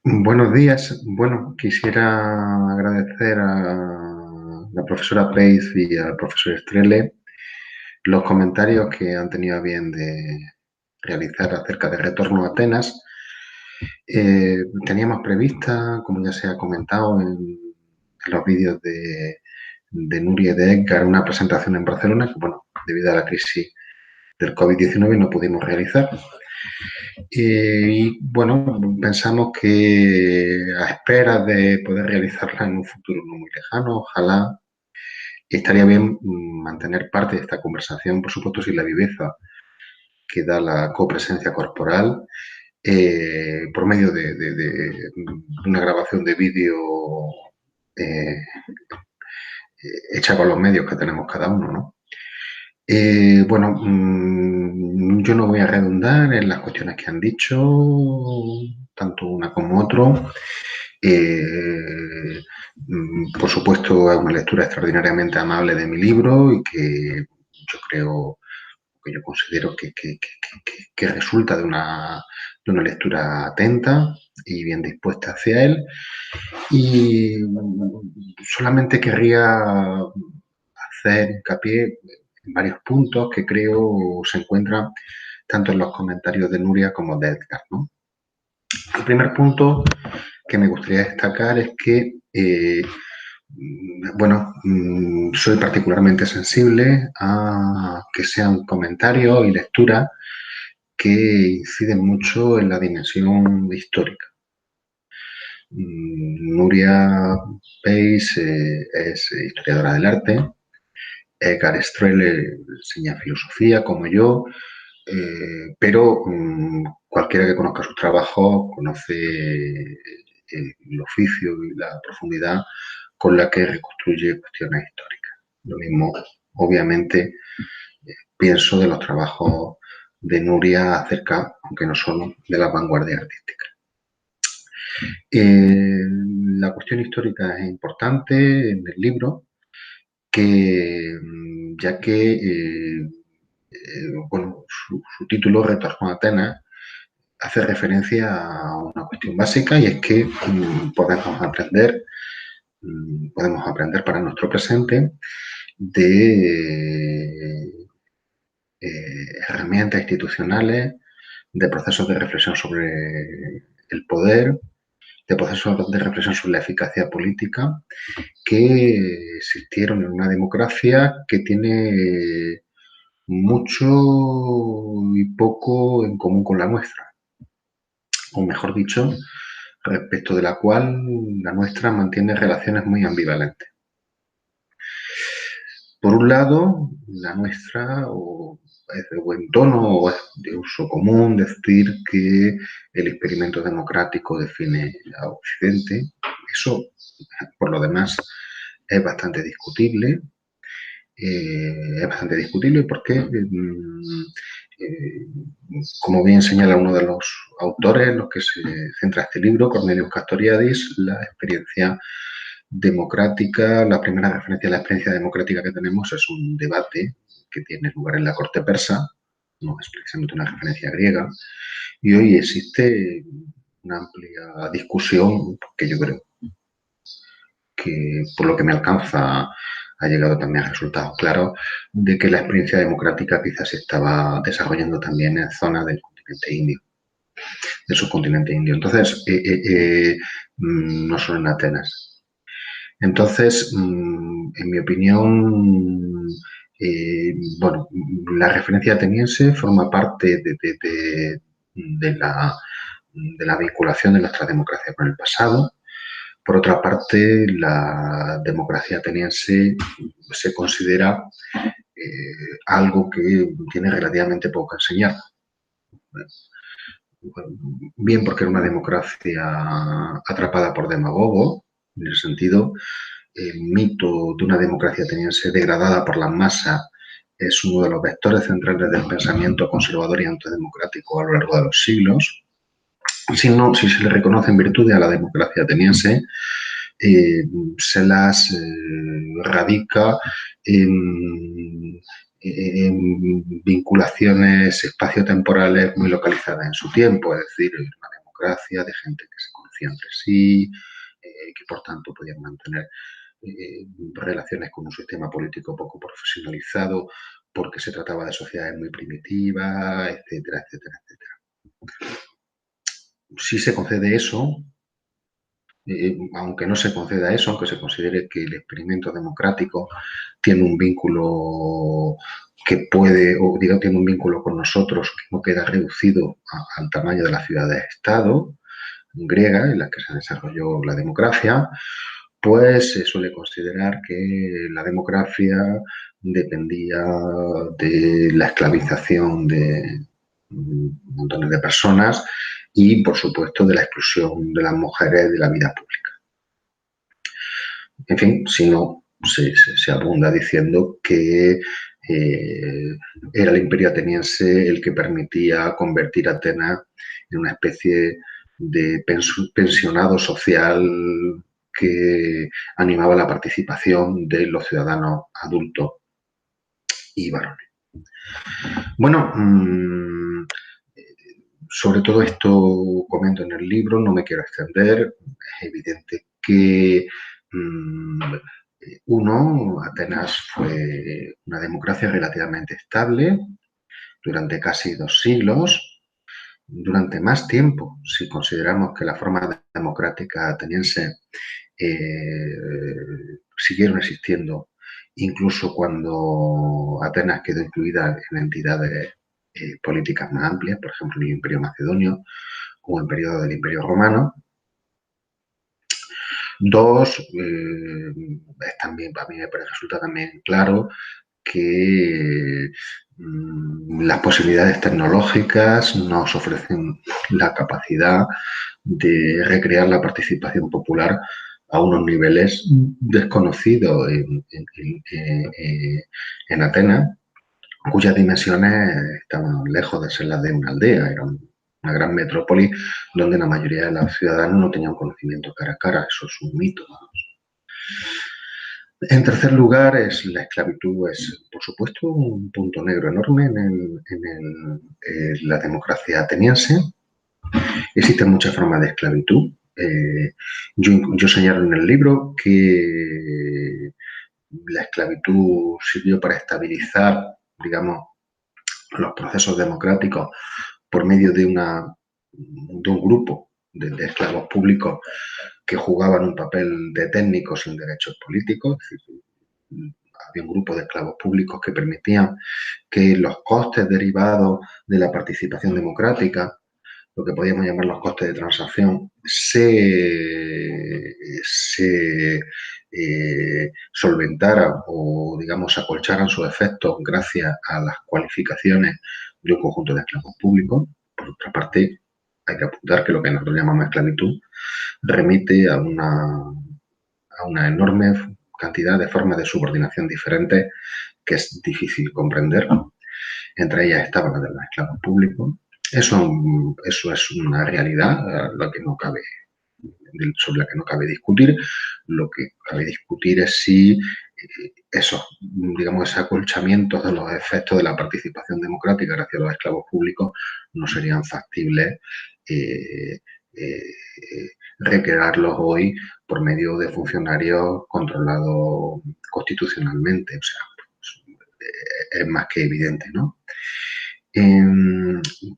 Buenos días. Bueno, quisiera agradecer a la profesora Peis y al profesor Estrelle los comentarios que han tenido a bien de realizar acerca de Retorno a Atenas. Teníamos prevista, como ya se ha comentado en los vídeos de Nuria y de Edgar, una presentación en Barcelona que, bueno, debido a la crisis del COVID-19 no pudimos realizar. Y bueno, pensamos que a espera de poder realizarla en un futuro no muy lejano, ojalá, estaría bien mantener parte de esta conversación, por supuesto, sin la viveza que da la copresencia corporal, por medio de una grabación de vídeo eh, hecha con los medios que tenemos cada uno, ¿no? Bueno, yo no voy a redundar en las cuestiones que han dicho, tanto una como otro. Eh, por supuesto, es una lectura extraordinariamente amable de mi libro y que yo considero que resulta de una lectura atenta y bien dispuesta hacia él. Y solamente querría hacer hincapié en varios puntos que creo se encuentran tanto en los comentarios de Nuria como de Edgar, ¿no? El primer punto que me gustaría destacar es que, bueno, soy particularmente sensible a que sean comentarios y lecturas que inciden mucho en la dimensión histórica. Nuria Peis es historiadora del arte, Edgar Strelle enseña filosofía como yo, pero cualquiera que conozca sus trabajos conoce el oficio y la profundidad con la que reconstruye cuestiones históricas. Lo mismo, obviamente, pienso de los trabajos de Nuria acerca, aunque no solo, de la vanguardia artística. La cuestión histórica es importante en el libro, que ya que bueno, su título, Retorno a Atenas, hace referencia a una cuestión básica y es que podemos aprender para nuestro presente de herramientas institucionales, de procesos de reflexión sobre el poder, de procesos de reflexión sobre la eficacia política que existieron en una democracia que tiene mucho y poco en común con la nuestra, o mejor dicho, respecto de la cual la nuestra mantiene relaciones muy ambivalentes. Por un lado, la nuestra o es de buen tono o es de uso común decir que el experimento democrático define a Occidente. Eso, por lo demás, es bastante discutible. Porque, eh, como bien señala uno de los autores en los que se centra este libro, Cornelius Castoriadis, la experiencia democrática, la primera referencia a la experiencia democrática que tenemos es un debate que tiene lugar en la corte persa, no es precisamente una referencia griega, y hoy existe una amplia discusión que yo creo que, por lo que me alcanza, ha llegado también a resultados claros de que la experiencia democrática quizás se estaba desarrollando también en zonas del continente indio, del subcontinente indio. Entonces, no solo en Atenas. Entonces, en mi opinión, bueno, la referencia ateniense forma parte de la vinculación de nuestra democracia con el pasado. Por otra parte, la democracia ateniense se considera algo que tiene relativamente poco que enseñar. Bien porque era una democracia atrapada por demagogos, en el sentido, el mito de una democracia ateniense degradada por la masa es uno de los vectores centrales del pensamiento conservador y antidemocrático a lo largo de los siglos. Si se le reconocen virtudes a la democracia ateniense, eh, se las radica en vinculaciones espaciotemporales muy localizadas en su tiempo, es decir, una democracia de gente que se conocían entre sí, que por tanto podían mantener relaciones con un sistema político poco profesionalizado, porque se trataba de sociedades muy primitivas, etcétera, etcétera, etcétera. Si se concede eso, aunque no se conceda eso, aunque se considere que el experimento democrático tiene un vínculo que puede, o digo, tiene un vínculo con nosotros que no queda reducido al tamaño de las ciudades-estado griega en las que se desarrolló la democracia, pues se suele considerar que la democracia dependía de la esclavización de montones de personas y, por supuesto, de la exclusión de las mujeres de la vida pública. En fin, si no, se abunda diciendo que era el imperio ateniense el que permitía convertir a Atenas en una especie de pensionado social que animaba la participación de los ciudadanos adultos y varones. Bueno, sobre todo esto comento en el libro, no me quiero extender. Es evidente que Atenas fue una democracia relativamente estable durante casi 2 siglos, durante más tiempo, si consideramos que la forma democrática ateniense siguieron existiendo, incluso cuando Atenas quedó incluida en entidades políticas más amplias, por ejemplo, el Imperio Macedonio o el periodo del Imperio Romano. Dos, también, para mí me resulta también claro que las posibilidades tecnológicas nos ofrecen la capacidad de recrear la participación popular a unos niveles desconocidos en Atenas, cuyas dimensiones estaban lejos de ser las de una aldea. Era una gran metrópoli donde la mayoría de los ciudadanos no tenían conocimiento cara a cara. Eso es un mito. En tercer lugar, la esclavitud es, por supuesto, un punto negro enorme en la democracia ateniense. Existen muchas formas de esclavitud. Yo señalo en el libro que la esclavitud sirvió para estabilizar, digamos, los procesos democráticos por medio de un grupo de esclavos públicos que jugaban un papel de técnicos sin derechos políticos. Es decir, había un grupo de esclavos públicos que permitían que los costes derivados de la participación democrática, lo que podríamos llamar los costes de transacción, se solventaran o, digamos, acolcharan sus efectos gracias a las cualificaciones de un conjunto de esclavos públicos. Por otra parte, hay que apuntar que lo que nosotros llamamos esclavitud remite a una enorme cantidad de formas de subordinación diferentes que es difícil comprender. Entre ellas estaba la de los esclavos públicos. Eso es una realidad sobre la que no cabe discutir. Lo que cabe discutir es si esos, digamos, ese acolchamiento de los efectos de la participación democrática gracias a los esclavos públicos no serían factibles recrearlos hoy por medio de funcionarios controlados constitucionalmente. O sea, es más que evidente, ¿no?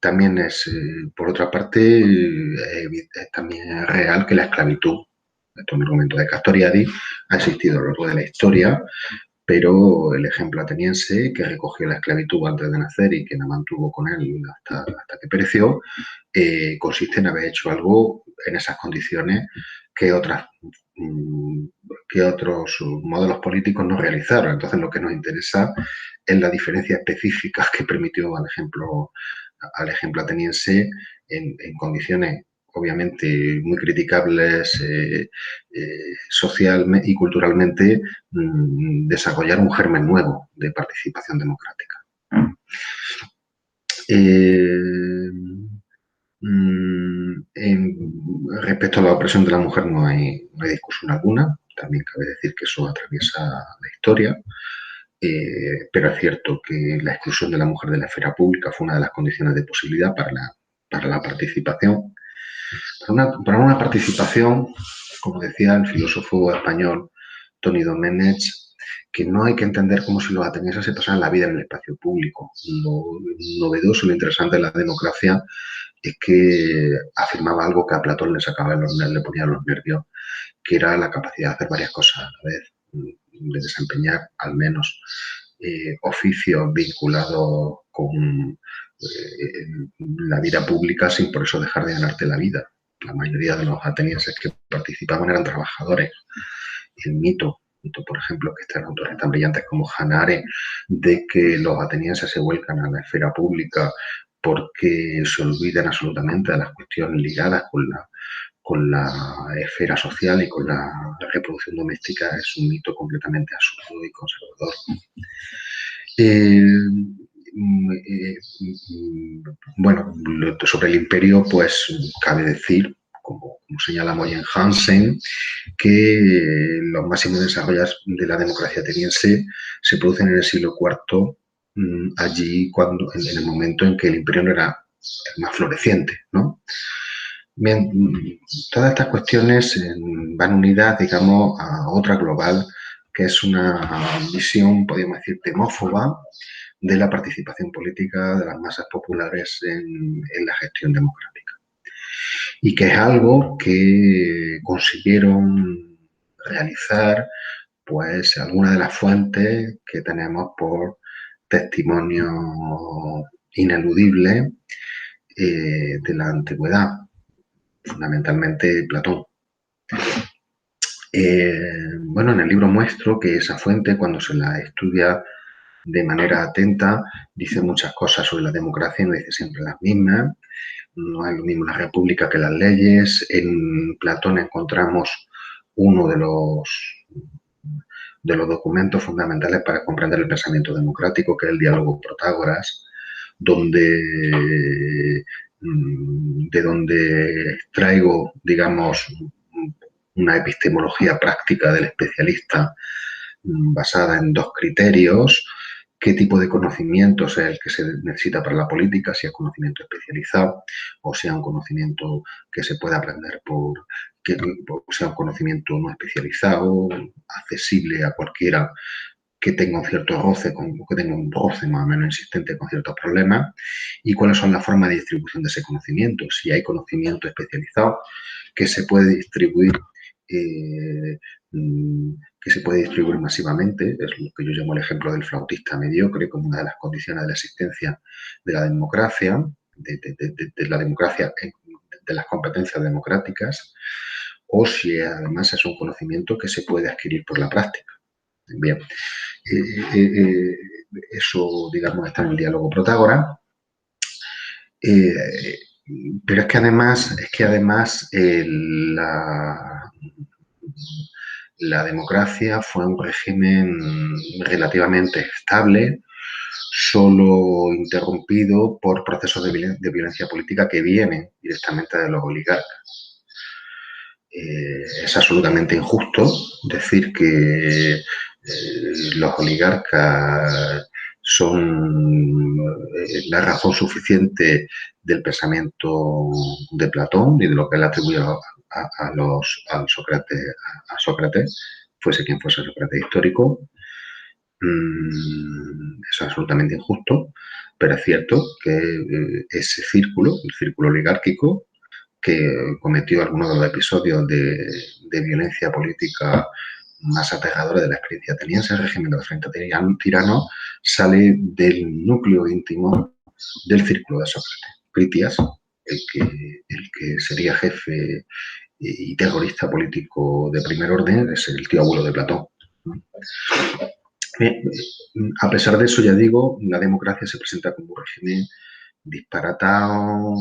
También es, por otra parte, es también real que la esclavitud, esto es un argumento de Castoriadis, ha existido a lo largo de la historia, pero el ejemplo ateniense, que recogió la esclavitud antes de nacer y que la mantuvo con él hasta que pereció, consiste en haber hecho algo en esas condiciones que otros modelos políticos no realizaron. Entonces, lo que nos interesa es la diferencia específica que permitió al ejemplo ateniense en condiciones obviamente muy criticables social y culturalmente, desarrollar un germen nuevo de participación democrática. Respecto a la opresión de la mujer no hay discusión alguna. También cabe decir que eso atraviesa la historia. Pero es cierto que la exclusión de la mujer de la esfera pública fue una de las condiciones de posibilidad para la participación. para una participación, como decía el filósofo español Toni Domenech, que no hay que entender como si los atenienses se pasaran la vida en el espacio público. Lo novedoso, lo interesante de la democracia es que afirmaba algo que a Platón le ponía los nervios, que era la capacidad de hacer varias cosas a la vez, de desempeñar al menos oficios vinculados con la vida pública sin por eso dejar de ganarte la vida. La mayoría de los atenienses que participaban eran trabajadores. El mito, por ejemplo, que están autores tan brillantes como Hannah Arendt, de que los atenienses se vuelcan a la esfera pública porque se olvidan absolutamente de las cuestiones ligadas con la esfera social y con la reproducción doméstica, es un mito completamente absurdo y conservador. Bueno, sobre el imperio, pues cabe decir, como señala Moyen Hansen, que los máximos desarrollos de la democracia ateniense se producen en el siglo IV, allí en el momento en que el imperio no era el más floreciente, ¿no? Bien, todas estas cuestiones van unidas, digamos, a otra global, que es una visión, podríamos decir, demófoba de la participación política de las masas populares en la gestión democrática. Y que es algo que consiguieron realizar, pues, algunas de las fuentes que tenemos por testimonio ineludible de la antigüedad, fundamentalmente Platón. Bueno, en el libro muestro que esa fuente, cuando se la estudia de manera atenta, dice muchas cosas sobre la democracia y no dice siempre las mismas. No es lo mismo la república que las leyes. En Platón encontramos uno de los documentos fundamentales para comprender el pensamiento democrático, que es el diálogo Protágoras, de donde extraigo, digamos, una epistemología práctica del especialista basada en dos criterios: qué tipo de conocimientos es el que se necesita para la política, si es conocimiento especializado o sea un conocimiento que se puede aprender o sea un conocimiento no especializado, accesible a cualquiera que tenga un cierto roce, que tenga un roce más o menos insistente con ciertos problemas, y cuáles son las formas de distribución de ese conocimiento. Si hay conocimiento especializado que se puede distribuir masivamente, es lo que yo llamo el ejemplo del flautista mediocre, como una de las condiciones de la existencia de la democracia, de la democracia, de las competencias democráticas, o si además es un conocimiento que se puede adquirir por la práctica. Bien, eso, digamos, está en el diálogo Protágoras. Pero es que además la democracia fue un régimen relativamente estable, solo interrumpido por procesos de violencia política que vienen directamente de los oligarcas. Es absolutamente injusto decir que los oligarcas son la razón suficiente del pensamiento de Platón y de lo que él atribuyó a Sócrates, fuese quien fuese Sócrates histórico. Es absolutamente injusto, pero es cierto que ese círculo, el círculo oligárquico, que cometió algunos de los episodios de violencia política más aterradores de la experiencia ateniense, el régimen de los 30 tiranos, sale del núcleo íntimo del círculo de Sócrates. Critias, el que sería jefe y terrorista político de primer orden, es el tío abuelo de Platón. A pesar de eso, ya digo, la democracia se presenta como un régimen disparatado,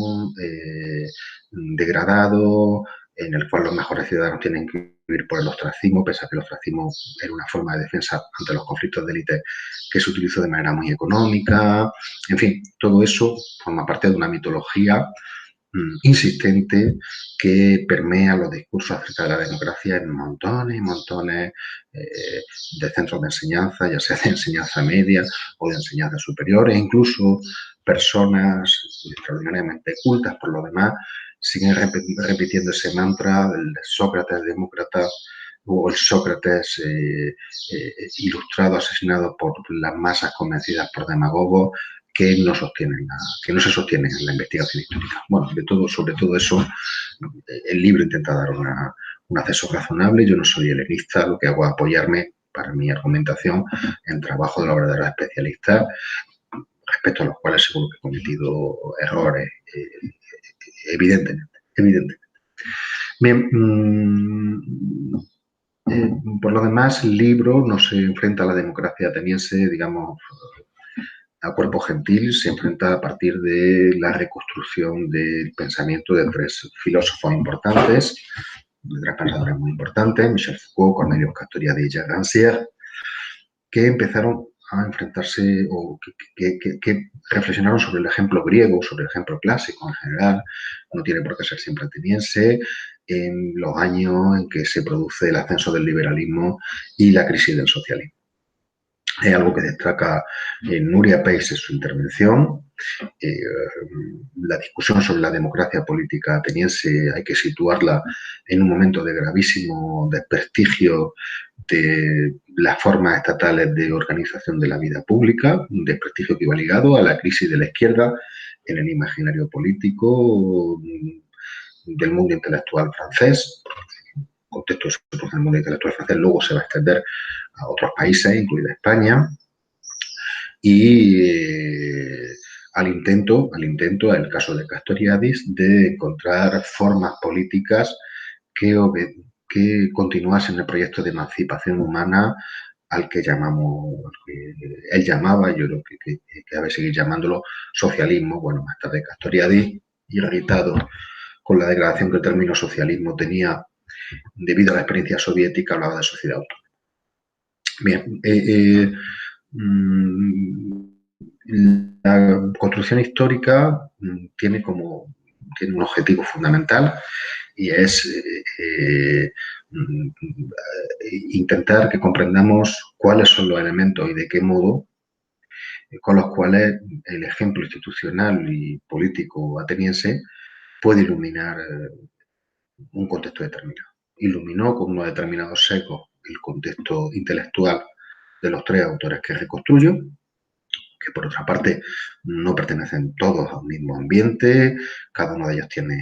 degradado, en el cual los mejores ciudadanos tienen que vivir por el ostracismo, pese a que el ostracismo era una forma de defensa ante los conflictos de élite que se utilizó de manera muy económica. En fin, todo eso forma parte de una mitología insistente que permea los discursos acerca de la democracia en montones y montones de centros de enseñanza, ya sea de enseñanza media o de enseñanza superior, e incluso personas extraordinariamente cultas, por lo demás, siguen repitiendo ese mantra del Sócrates demócrata o el Sócrates ilustrado, asesinado por las masas convencidas por demagogos que no se sostienen en la investigación histórica. Bueno, sobre todo eso, el libro intenta dar un acceso razonable. Yo no soy helenista, lo que hago es apoyarme para mi argumentación en trabajo de los verdaderos especialistas, respecto a los cuales seguro que he cometido errores, evidentemente. Bien, por lo demás, el libro no se enfrenta a la democracia ateniense, digamos, a cuerpo gentil, se enfrenta a partir de la reconstrucción del pensamiento de tres filósofos importantes, de tres pensadores muy importantes, Michel Foucault, Cornelius Castoriadis y Jacques Rancière, que empezaron a enfrentarse o que reflexionaron sobre el ejemplo griego, sobre el ejemplo clásico en general, no tiene por qué ser siempre ateniense, en los años en que se produce el ascenso del liberalismo y la crisis del socialismo. Es algo que destaca Nuria Peis en su intervención. La discusión sobre la democracia política ateniense hay que situarla en un momento de gravísimo desprestigio de las formas estatales de organización de la vida pública, un desprestigio que iba ligado a la crisis de la izquierda en el imaginario político del mundo intelectual francés. El contexto del mundo intelectual francés luego se va a extender a otros países, incluida España, y al intento, en el caso de Castoriadis, de encontrar formas políticas que continuasen el proyecto de emancipación humana al que él llamaba, yo creo que debe seguir llamándolo socialismo. Bueno, más tarde Castoriadis, irritado con la degradación que el término socialismo tenía debido a la experiencia soviética, hablaba de sociedad autónoma. Bien, la construcción histórica tiene un objetivo fundamental y es intentar que comprendamos cuáles son los elementos y de qué modo con los cuales el ejemplo institucional y político ateniense puede iluminar un contexto determinado. Iluminó con unos determinados sesgos el contexto intelectual de los tres autores que reconstruyo, que por otra parte no pertenecen todos a un mismo ambiente, cada uno de ellos tiene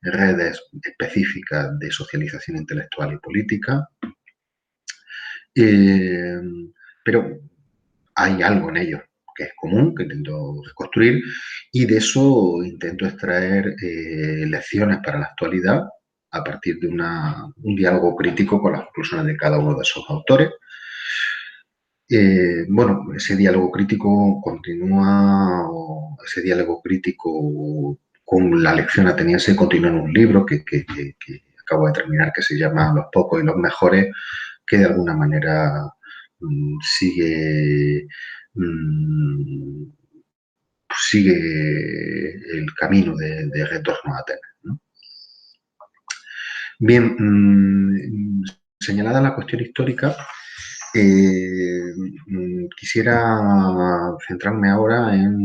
redes específicas de socialización intelectual y política, pero hay algo en ellos que es común, que intento reconstruir, y de eso intento extraer lecciones para la actualidad a partir de un diálogo crítico con las conclusiones de cada uno de esos autores. Bueno, ese diálogo crítico continúa, ese diálogo crítico con la lección ateniense continúa en un libro que acabo de terminar, que se llama Los pocos y los mejores, que de alguna manera sigue el camino de retorno a Atenas, ¿no? Bien, señalada la cuestión histórica, quisiera centrarme ahora en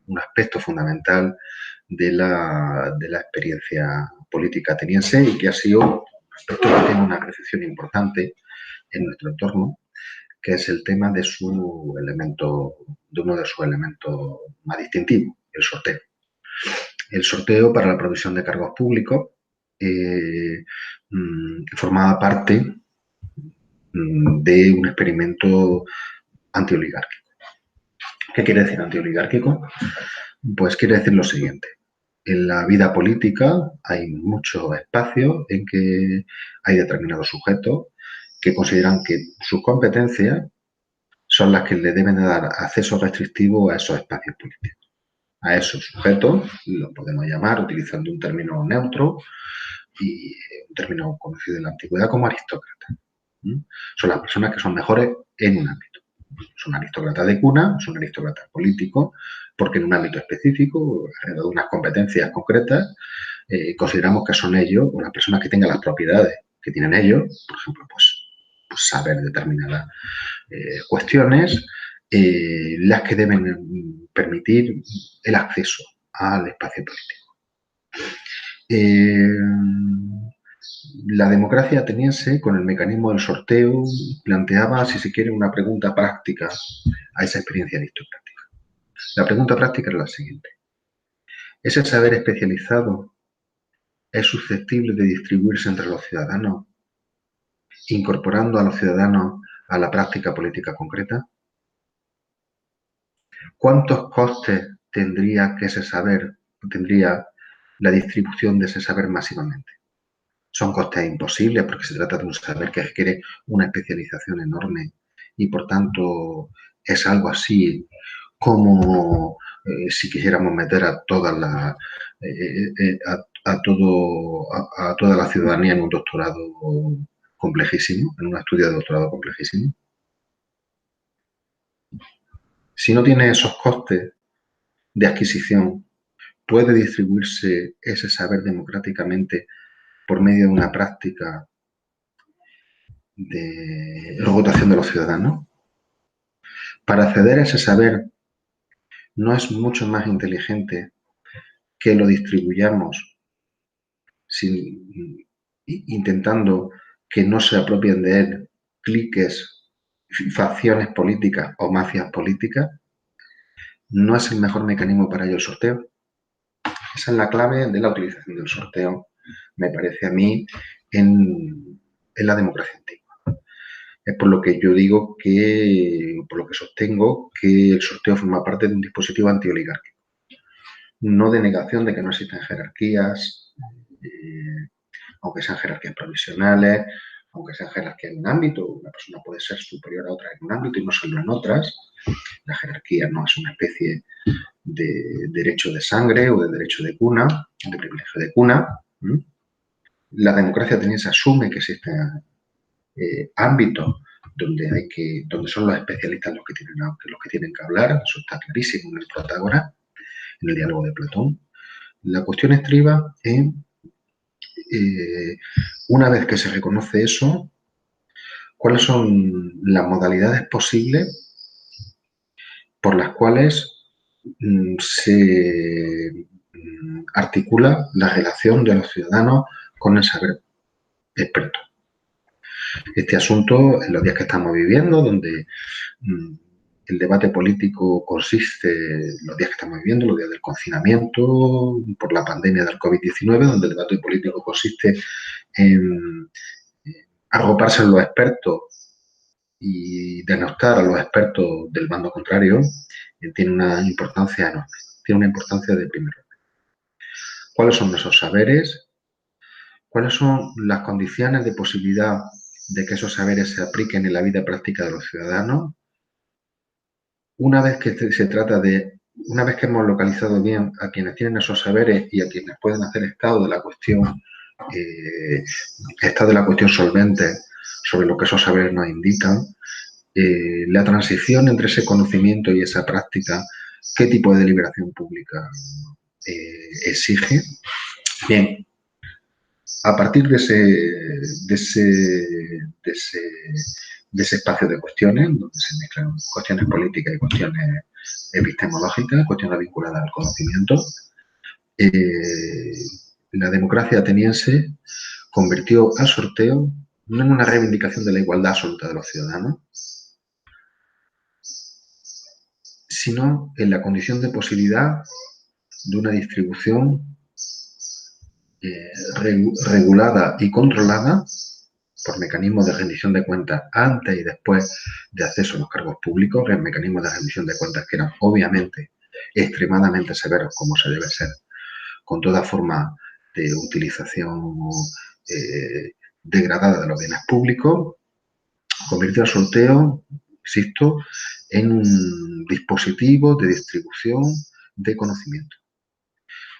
un aspecto fundamental de la experiencia política ateniense y que ha sido un aspecto que tiene una recepción importante en nuestro entorno, que es el tema de uno de sus elementos más distintivos, el sorteo. El sorteo para la provisión de cargos públicos formaba parte de un experimento antioligárquico. ¿Qué quiere decir antioligárquico? Pues quiere decir lo siguiente. En la vida política hay muchos espacios en que hay determinados sujetos que consideran que sus competencias son las que le deben dar acceso restrictivo a esos espacios políticos. A esos sujetos los podemos llamar, utilizando un término neutro y un término conocido en la antigüedad como aristócratas. Son las personas que son mejores en un ámbito. Son aristócratas de cuna, son aristócratas políticos, porque en un ámbito específico, de unas competencias concretas, consideramos que son ellos, o las personas que tengan las propiedades que tienen ellos, por ejemplo, pues saber determinadas cuestiones, las que deben permitir el acceso al espacio político. La democracia ateniense, con el mecanismo del sorteo, planteaba, si se quiere, una pregunta práctica a esa experiencia aristocrática. La pregunta práctica era la siguiente. ¿Ese saber especializado es susceptible de distribuirse entre los ciudadanos, incorporando a los ciudadanos a la práctica política concreta? ¿Cuántos costes tendría la distribución de ese saber masivamente? Son costes imposibles porque se trata de un saber que requiere una especialización enorme y, por tanto, es algo así como si quisiéramos meter a toda la toda la ciudadanía en un doctorado complejísimo, en un estudio de doctorado complejísimo. Si no tiene esos costes de adquisición, puede distribuirse ese saber democráticamente por medio de una práctica de rotación de los ciudadanos. Para acceder a ese saber, no es mucho más inteligente que lo distribuyamos intentando que no se apropien de él cliques, facciones políticas o mafias políticas. No es el mejor mecanismo para ello el sorteo. Esa es la clave de la utilización del sorteo, me parece a mí, en la democracia antigua. Es por lo que yo digo por lo que sostengo que el sorteo forma parte de un dispositivo antioligárquico. No de negación de que no existen jerarquías, aunque sean jerarquías provisionales, aunque sean jerarquías en un ámbito, una persona puede ser superior a otra en un ámbito y no solo en otras. La jerarquía no es una especie de derecho de sangre o de derecho de cuna, de privilegio de cuna. La democracia ateniense asume que existen ámbitos donde son los especialistas los que tienen que hablar. Eso está clarísimo en el Protágoras, en el diálogo de Platón. La cuestión estriba en, una vez que se reconoce eso, cuáles son las modalidades posibles por las cuales se articula la relación de los ciudadanos con el saber experto. Este asunto, en los días que estamos viviendo, donde el debate político consiste, los días que estamos viviendo, los días del confinamiento por la pandemia del COVID-19, donde el debate político consiste en arroparse en los expertos y denostar a los expertos del bando contrario, tiene una importancia enorme, tiene una importancia de primer orden. ¿Cuáles son esos saberes? ¿Cuáles son las condiciones de posibilidad de que esos saberes se apliquen en la vida práctica de los ciudadanos? Una vez que hemos localizado bien a quienes tienen esos saberes y a quienes pueden hacer estado de la cuestión solvente sobre lo que esos saberes nos indican, la transición entre ese conocimiento y esa práctica, ¿qué tipo de deliberación pública exige? Bien, a partir de ese espacio de cuestiones, donde se mezclan cuestiones políticas y cuestiones epistemológicas, cuestiones vinculadas al conocimiento, la democracia ateniense convirtió al sorteo no en una reivindicación de la igualdad absoluta de los ciudadanos, sino en la condición de posibilidad de una distribución regulada y controlada por mecanismos de rendición de cuentas antes y después de acceso a los cargos públicos, mecanismos de rendición de cuentas que eran obviamente extremadamente severos, como se debe ser, con toda forma de utilización degradada de los bienes públicos, convirtió al sorteo, insisto, en un dispositivo de distribución de conocimiento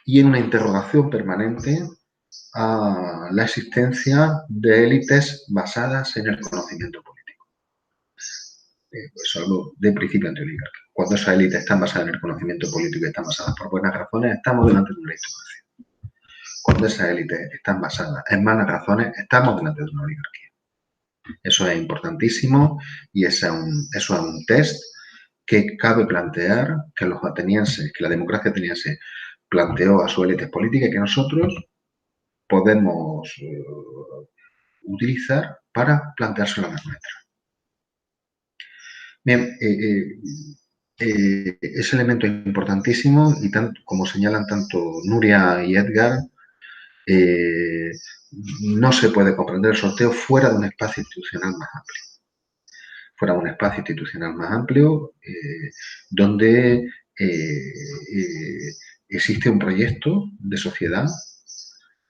y en una interrogación permanente a la existencia de élites basadas en el conocimiento político. Eso hablo de principio antioligárquico. Cuando esas élites están basadas en el conocimiento político y están basadas por buenas razones, estamos delante de una aristocracia. Cuando esas élites están basadas en malas razones, estamos delante de una oligarquía. Eso es importantísimo y eso es un test que cabe plantear, que los atenienses, que la democracia ateniense planteó a su élite política y que nosotros podemos utilizar para planteárselo a la nuestra. Bien, ese elemento es importantísimo y tanto, como señalan tanto Nuria y Edgar, no se puede comprender el sorteo fuera de un espacio institucional más amplio. Fuera de un espacio institucional más amplio donde existe un proyecto de sociedad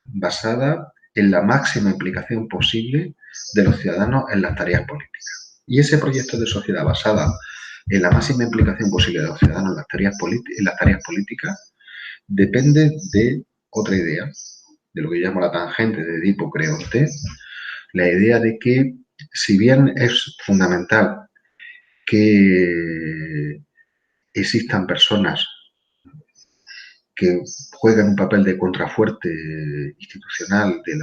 basada en la máxima implicación posible de los ciudadanos en las tareas políticas. Y ese proyecto de sociedad basada en la máxima implicación posible de los ciudadanos en las tareas políticas depende de otra idea, de lo que yo llamo la tangente de Edipo Creonte, la idea de que si bien es fundamental que existan personas que juegan un papel de contrafuerte institucional de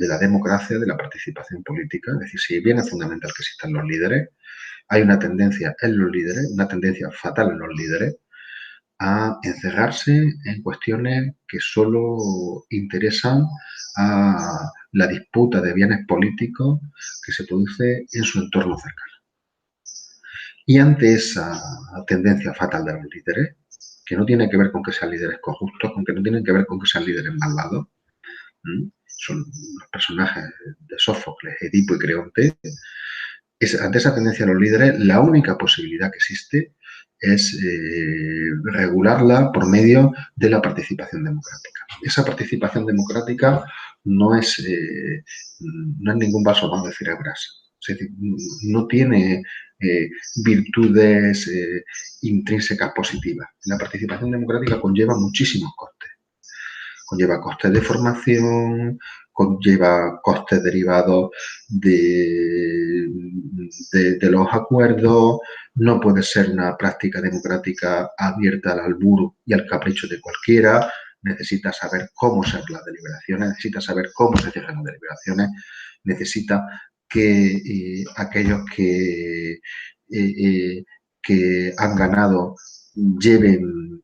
la democracia, de la participación política, es decir, si bien es fundamental que existan los líderes, hay una tendencia en los líderes, una tendencia fatal en los líderes, a encerrarse en cuestiones que solo interesan a la disputa de bienes políticos que se produce en su entorno cercano. Y ante esa tendencia fatal de los líderes, que no tiene que ver con que sean líderes corruptos, con que no tienen que ver con que sean líderes malvados, son los personajes de Sófocles, Edipo y Creonte, ante esa tendencia de los líderes, la única posibilidad que existe es regularla por medio de la participación democrática. Esa participación democrática no es ningún vaso más de cirebras. Es decir, no tiene virtudes intrínsecas positivas. La participación democrática conlleva muchísimos costes. Conlleva costes de formación, conlleva costes derivados de los acuerdos, no puede ser una práctica democrática abierta al albur y al capricho de cualquiera, necesita saber cómo se hacen las deliberaciones, necesita saber cómo se cierran las deliberaciones, necesita que aquellos que han ganado lleven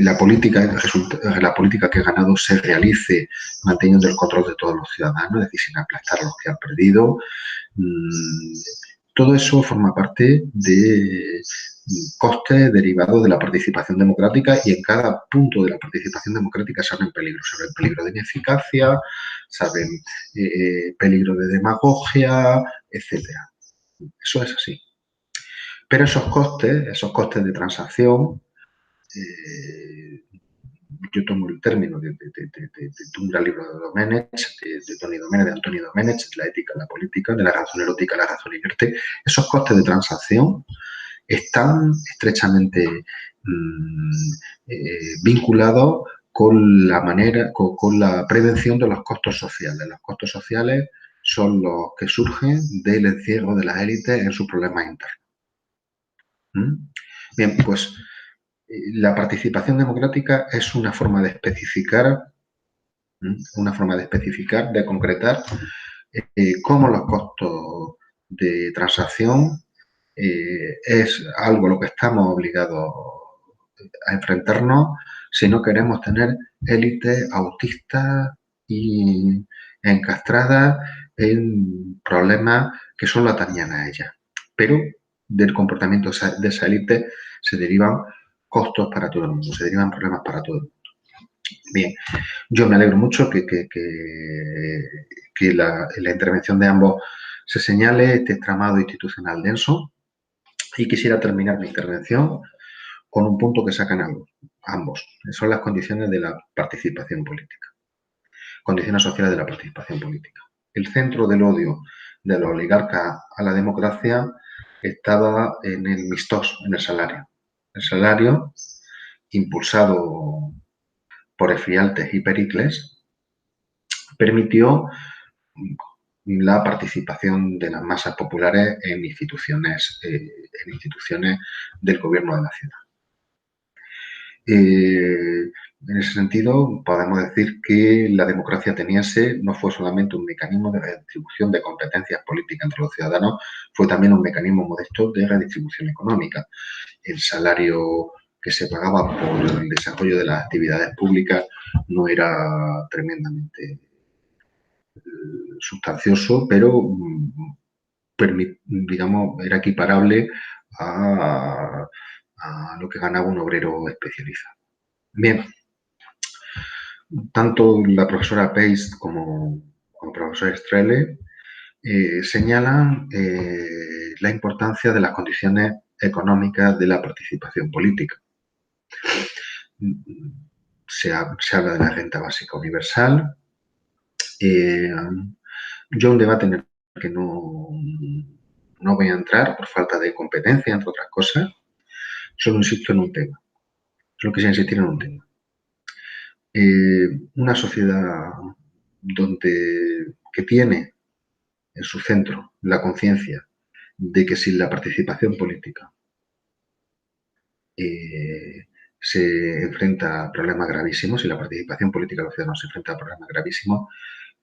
la política que ha ganado se realice manteniendo el control de todos los ciudadanos, es decir, sin aplastar a los que han perdido. Todo eso forma parte de costes derivados de la participación democrática y en cada punto de la participación democrática se abren peligros. Se abre el peligro de ineficacia, se abre peligro de demagogia, etcétera. Eso es así. Pero esos costes de transacción, yo tomo el término de un gran libro de Domenech, de Tony Domenech, de Antonio Domenech, de la ética a la política, de la razón erótica a la razón inerte, esos costes de transacción están estrechamente vinculados con la prevención de los costos sociales. Los costos sociales son los que surgen del encierro de las élites en sus problemas internos. Bien, pues la participación democrática es una forma de especificar, de concretar cómo los costos de transacción es algo a lo que estamos obligados a enfrentarnos si no queremos tener élites autistas y encastradas en problemas que solo atañen a ellas. Pero del comportamiento de esa élite se derivan costos para todo el mundo, se derivan problemas para todo el mundo. Bien, yo me alegro mucho que en la intervención de ambos se señale este entramado institucional denso y quisiera terminar mi intervención con un punto que sacan ambos, que son las condiciones de la participación política, condiciones sociales de la participación política. El centro del odio de los oligarcas a la democracia estaba en el mistos, en el salario. El salario, impulsado por Efialtes y Pericles, permitió la participación de las masas populares en instituciones del gobierno de la ciudad. En ese sentido, podemos decir que la democracia ateniense no fue solamente un mecanismo de redistribución de competencias políticas entre los ciudadanos, fue también un mecanismo modesto de redistribución económica. El salario que se pagaba por el desarrollo de las actividades públicas no era tremendamente sustancioso, pero digamos, era equiparable a, a lo que ganaba un obrero especializado. Bien, tanto la profesora Pace como el profesor Strele señalan la importancia de las condiciones económicas de la participación política. Se habla de la renta básica universal. Yo un debate en el que no voy a entrar por falta de competencia, entre otras cosas, solo insisto en un tema. Solo quisiera insistir en un tema. Una sociedad que tiene en su centro la conciencia de que sin la participación política se enfrenta a problemas gravísimos, si la participación política de los ciudadanos se enfrenta a problemas gravísimos,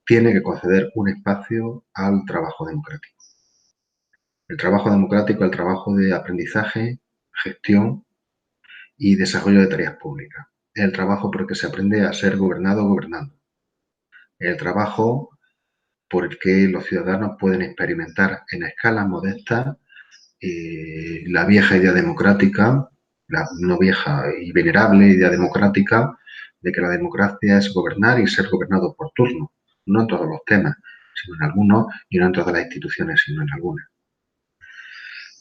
tiene que conceder un espacio al trabajo democrático. El trabajo democrático, el trabajo de aprendizaje, gestión y desarrollo de tareas públicas. El trabajo por el que se aprende a ser gobernado gobernando. El trabajo por el que los ciudadanos pueden experimentar en escalas modestas la vieja idea democrática, la no vieja y venerable idea democrática de que la democracia es gobernar y ser gobernado por turno, no en todos los temas, sino en algunos, y no en todas las instituciones, sino en algunas.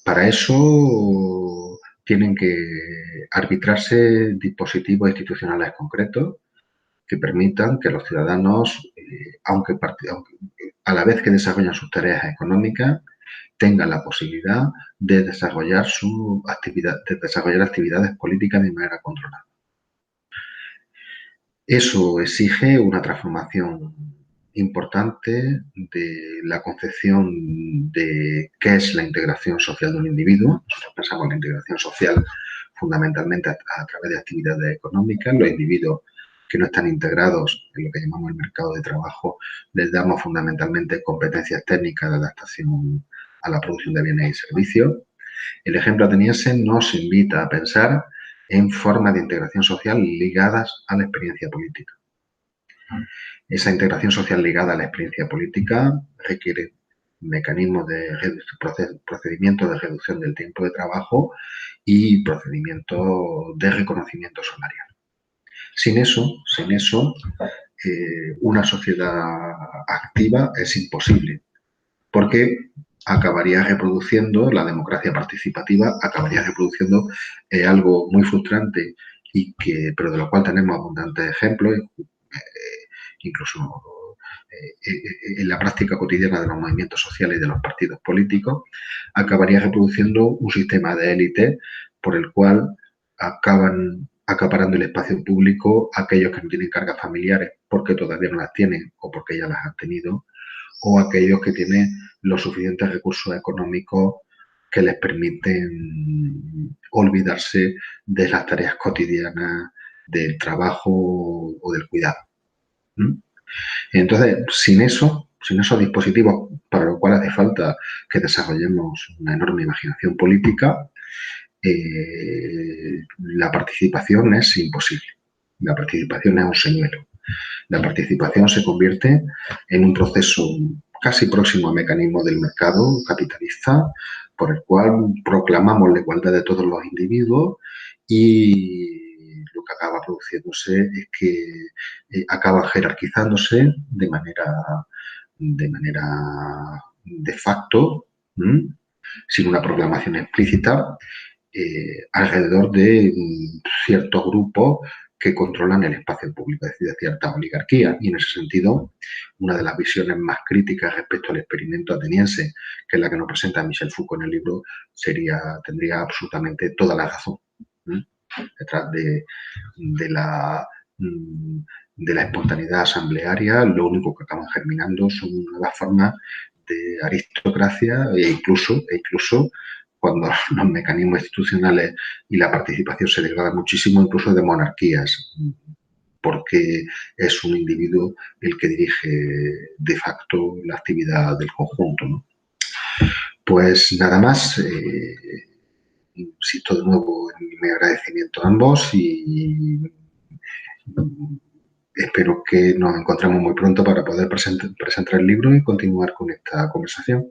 Para eso tienen que arbitrarse dispositivos institucionales concretos que permitan que los ciudadanos, aunque a la vez que desarrollan sus tareas económicas, tengan la posibilidad de desarrollar actividades políticas de manera controlada. Eso exige una transformación importante de la concepción de qué es la integración social de un individuo. Nosotros pensamos en la integración social fundamentalmente a través de actividades económicas. Los individuos que no están integrados en lo que llamamos el mercado de trabajo, les damos fundamentalmente competencias técnicas de adaptación a la producción de bienes y servicios. El ejemplo ateniense nos invita a pensar en formas de integración social ligadas a la experiencia política. Esa integración social ligada a la experiencia política requiere mecanismos de procedimientos de reducción del tiempo de trabajo y procedimientos de reconocimiento salarial. Sin eso, una sociedad activa es imposible, porque acabaría reproduciendo, la democracia participativa acabaría reproduciendo algo muy frustrante pero de lo cual tenemos abundantes ejemplos, incluso en la práctica cotidiana de los movimientos sociales y de los partidos políticos, acabaría reproduciendo un sistema de élite por el cual acaban acaparando el espacio público aquellos que no tienen cargas familiares porque todavía no las tienen o porque ya las han tenido, o aquellos que tienen los suficientes recursos económicos que les permiten olvidarse de las tareas cotidianas del trabajo o del cuidado. Entonces, sin esos dispositivos, para lo cual hace falta que desarrollemos una enorme imaginación política, la participación es imposible. La participación es un señuelo. La participación se convierte en un proceso casi próximo a mecanismo del mercado capitalista, por el cual proclamamos la igualdad de todos los individuos y lo que acaba produciéndose es que acaba jerarquizándose de manera de facto, sin una proclamación explícita, alrededor de ciertos grupos que controlan el espacio público, es decir, de cierta oligarquía. Y en ese sentido, una de las visiones más críticas respecto al experimento ateniense, que es la que nos presenta Michel Foucault en el libro, tendría absolutamente toda la razón. Detrás de la espontaneidad asamblearia, lo único que acaban germinando son nuevas formas de aristocracia e incluso cuando los mecanismos institucionales y la participación se degradan muchísimo, incluso de monarquías porque es un individuo el que dirige de facto la actividad del conjunto, ¿no? Pues nada más, insisto de nuevo en mi agradecimiento a ambos y espero que nos encontremos muy pronto para poder presentar el libro y continuar con esta conversación.